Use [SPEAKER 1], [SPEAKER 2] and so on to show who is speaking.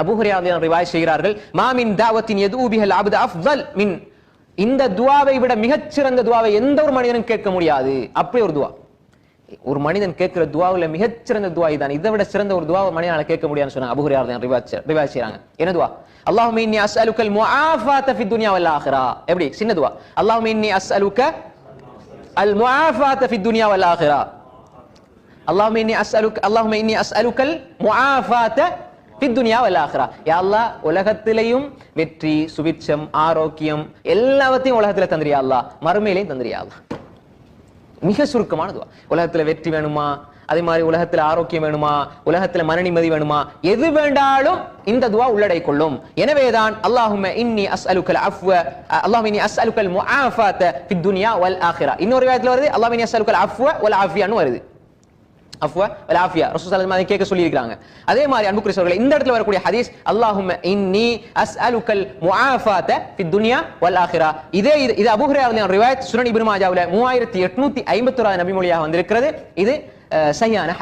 [SPEAKER 1] Abu Hurairah ரிவாயத் செய்கிறார்கள், மாமின் தாவத்தின் யதுஉ பிஹல் அப்து அஃதல் மின், இந்த துஆவை விட மிகச்சிறந்த துஆவை எந்த ஒரு மனிதனும் கேட்க முடியாது. அப்படி ஒரு துஆ, ஒரு மனிதன் கேட்கிற துஆவுல மிகச்சிறந்த துஆ இதான். இதை விட சிறந்த ஒரு துஆவை மனிதனால கேட்க முடியாதுன்னு சொன்னாங்க அபூ ஹுரைரா ரிவாயத் செய்றாங்க. என்ன துஆ? அல்லாஹும்ம இன்னி அஸ்அலுக்கல் முஆஃபாத ஃபித் துன்யா வல் ஆখিরা. எப்படி? சின்ன துஆ. அல்லாஹும்ம இன்னி அஸ்அலுக அல் முஆஃபாத ஃபித் துன்யா வல் ஆখিরা. அல்லாஹும்ம இன்னி அஸ்அலுக்கல் முஆஃபாத ஃபித் துன்யா வல் ஆখিরা. யா அல்லாஹ், உலகத்திலேயும் வெற்றி, சுபிட்சம், ஆரோக்கியம் எல்லாவற்றையும் உலகத்துல தந்திரியா அல்லாஹ், மறுமையிலையும் தந்திரியா அல்லாஹ். மிக சுருக்கமான துஆ. உலகத்துல வெற்றி வேணுமா, அதே மாதிரி உலகத்துல ஆரோக்கியம் வேணுமா, உலகத்துல மன நிம்மதி வேணுமா, எது வேண்டாலும் இந்த துஆ உள்ளடை கொள்ளும். எனவேதான் அல்லாஹும்ம இன்னி அஸ்அலுக்கல் அஃவ, அல்லாஹும்ம இன்னி அஸ்அலுக்கல் முஆஃபாத ஃபித் துன்யா வல் ஆখিরা. இன்னொரு ரிவாயத்துல வருது அல்லாஹும்ம இன்னி அஸ்அலுக்கல் அஃவ வல் ஆஃபியான்னு வருது. அஃவ வல் ஆஃபியா ரசூல் ஸல்லல்லாஹு அலைஹி வஸல்லம் கேட்க சொல்லி இருக்காங்க. அதே மாதிரி அன்புக்குரியவர்களே, இந்த இடத்துல வரக்கூடிய ஹதீஸ் அல்லாஹும்ம இன்னி அஸ்அலுக்கல் முஆஃபாத ஃபித் துன்யா வல் ஆখিরা, இது அபூ ஹுரைரா ரிவாயத் சுனன் இப்னு மாஜாவுல 3851 நபி மொழியாக வந்திருக்கிறது. இது சஹீஹான